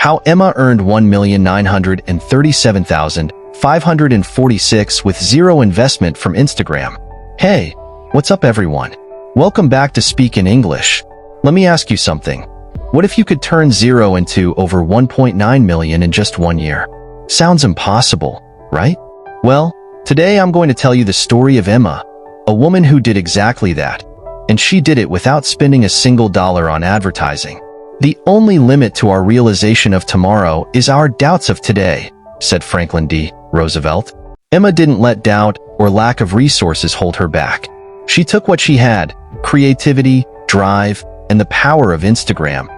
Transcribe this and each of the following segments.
How Emma earned $1,937,546 with zero investment from Instagram. Hey, what's up everyone? Welcome back to Speak in English. Let me ask you something. What if you could turn zero into over 1.9 million in just 1 year? Sounds impossible, right? Well, today I'm going to tell you the story of Emma, a woman who did exactly that, and she did it without spending a single dollar on advertising. The only limit to our realization of tomorrow is our doubts of today, said Franklin D. Roosevelt. Emma didn't let doubt or lack of resources hold her back. She took what she had, creativity, drive, and the power of Instagram,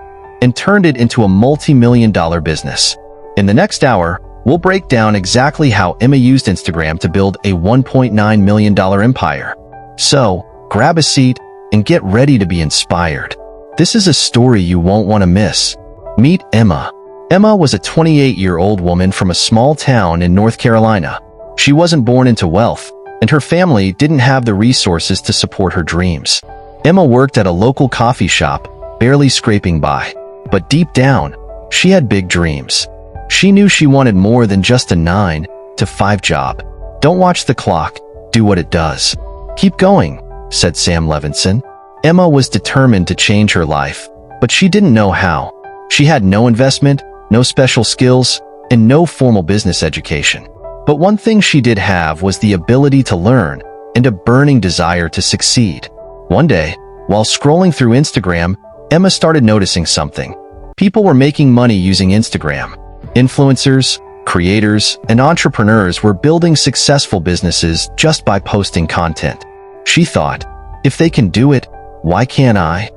and turned it into a multi-million-dollar business. In the next hour, we'll break down exactly how Emma used Instagram to build a $1.9 million empire. So, grab a seat and get ready to be inspired. This is a story you won't want to miss. Meet Emma. Emma was a 28-year-old woman from a small town in North Carolina. She wasn't born into wealth, and her family didn't have the resources to support her dreams. Emma worked at a local coffee shop, barely scraping by. But deep down, she had big dreams. She knew she wanted more than just a 9-to-5 job. Don't watch the clock, do what it does. Keep going, said Sam Levinson. Emma was determined to change her life, but she didn't know how. She had no investment, no special skills, and no formal business education. But one thing she did have was the ability to learn and a burning desire to succeed. One day, while scrolling through Instagram, Emma started noticing something. People were making money using Instagram. Influencers, creators, and entrepreneurs were building successful businesses just by posting content. She thought, if they can do it, why can't I?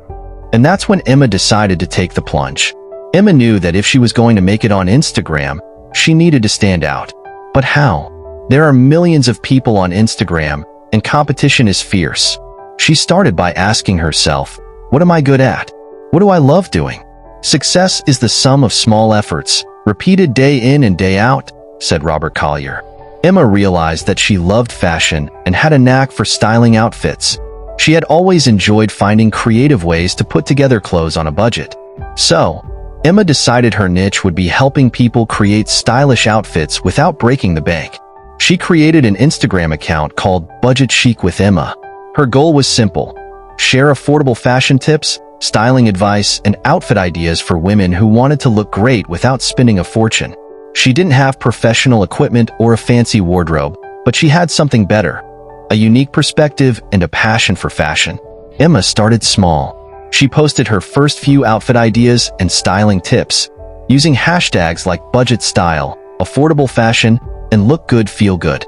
And that's when Emma decided to take the plunge. Emma knew that if she was going to make it on Instagram, she needed to stand out. But how? There are millions of people on Instagram, and competition is fierce. She started by asking herself, what am I good at? What do I love doing? Success is the sum of small efforts, repeated day in and day out, said Robert Collier. Emma realized that she loved fashion and had a knack for styling outfits. She had always enjoyed finding creative ways to put together clothes on a budget. So, Emma decided her niche would be helping people create stylish outfits without breaking the bank. She created an Instagram account called Budget Chic with Emma. Her goal was simple: share affordable fashion tips, styling advice, and outfit ideas for women who wanted to look great without spending a fortune. She didn't have professional equipment or a fancy wardrobe, but she had something better: a unique perspective and a passion for fashion. Emma started small. She posted her first few outfit ideas and styling tips, using hashtags like budget style, affordable fashion, and look good, feel good.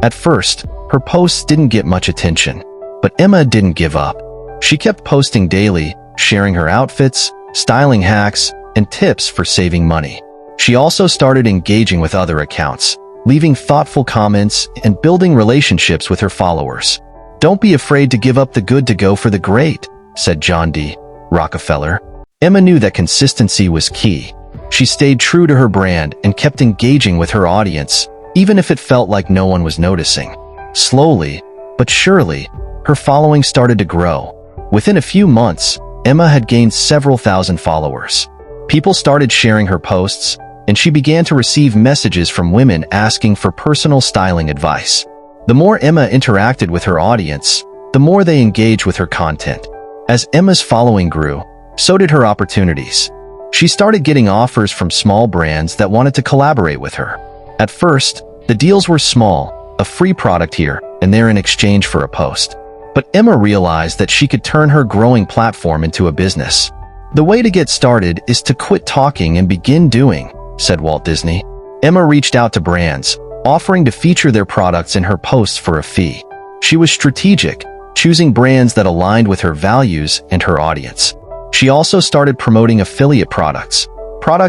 At first, her posts didn't get much attention, but Emma didn't give up. She kept posting daily, sharing her outfits, styling hacks, and tips for saving money. She also started engaging with other accounts, leaving thoughtful comments and building relationships with her followers. Don't be afraid to give up the good to go for the great, said John D. Rockefeller. Emma knew that consistency was key. She stayed true to her brand and kept engaging with her audience, even if it felt like no one was noticing. Slowly, but surely, her following started to grow. Within a few months, Emma had gained several thousand followers. People started sharing her posts, and she began to receive messages from women asking for personal styling advice. The more Emma interacted with her audience, the more they engaged with her content. As Emma's following grew, so did her opportunities. She started getting offers from small brands that wanted to collaborate with her. At first, the deals were small, a free product here and there in exchange for a post. But Emma realized that she could turn her growing platform into a business. The way to get started is to quit talking and begin doing, said Walt Disney. Emma reached out to brands, offering to feature their products in her posts for a fee. She was strategic, choosing brands that aligned with her values and her audience. She also started promoting affiliate products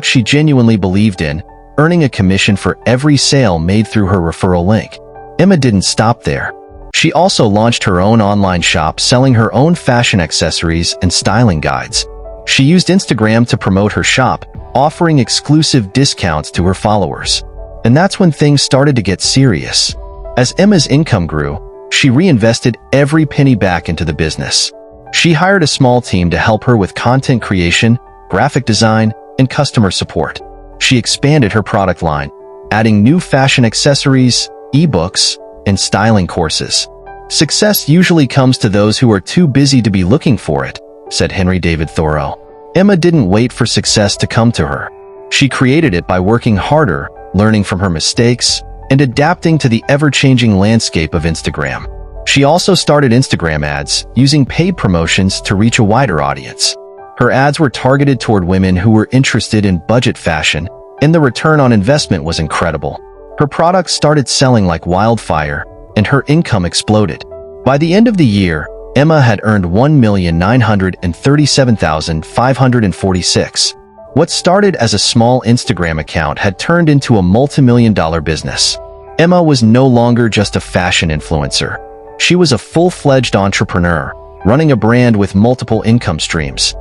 she genuinely believed in, earning a commission for every sale made through her referral link. Emma didn't stop there. She also launched her own online shop selling her own fashion accessories and styling guides. She used Instagram to promote her shop, offering exclusive discounts to her followers. And that's when things started to get serious. As Emma's income grew, she reinvested every penny back into the business. She hired a small team to help her with content creation, graphic design, and customer support. she expanded her product line, adding new fashion accessories, ebooks, and styling courses. Success usually comes to those who are too busy to be looking for it, said Henry David Thoreau. Emma didn't wait for success to come to her. She created it by working harder, learning from her mistakes, and adapting to the ever-changing landscape of Instagram. She also started Instagram ads, using paid promotions to reach a wider audience. Her ads were targeted toward women who were interested in budget fashion, and the return on investment was incredible. Her products started selling like wildfire, and her income exploded. By the end of the year, Emma had earned $1,937,546. What started as a small Instagram account had turned into a multi-million-dollar business. Emma was no longer just a fashion influencer. She was a full-fledged entrepreneur, running a brand with multiple income streams.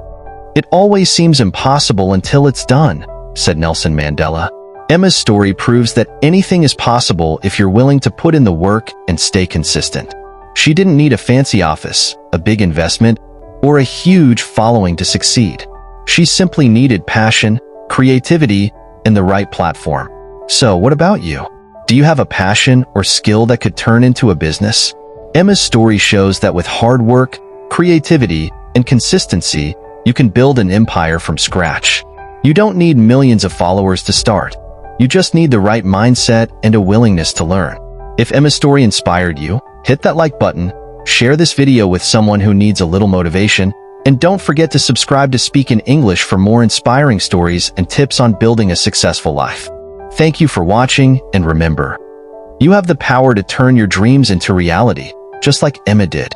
It always seems impossible until it's done, said Nelson Mandela. Emma's story proves that anything is possible if you're willing to put in the work and stay consistent. She didn't need a fancy office, a big investment, or a huge following to succeed. She simply needed passion, creativity, and the right platform. So, what about you? Do you have a passion or skill that could turn into a business? Emma's story shows that with hard work, creativity, and consistency, you can build an empire from scratch. You don't need millions of followers to start. You just need the right mindset and a willingness to learn. If Emma's story inspired you, hit that like button, share this video with someone who needs a little motivation, and don't forget to subscribe to Speak in English for more inspiring stories and tips on building a successful life. Thank you for watching, and remember, you have the power to turn your dreams into reality, just like Emma did.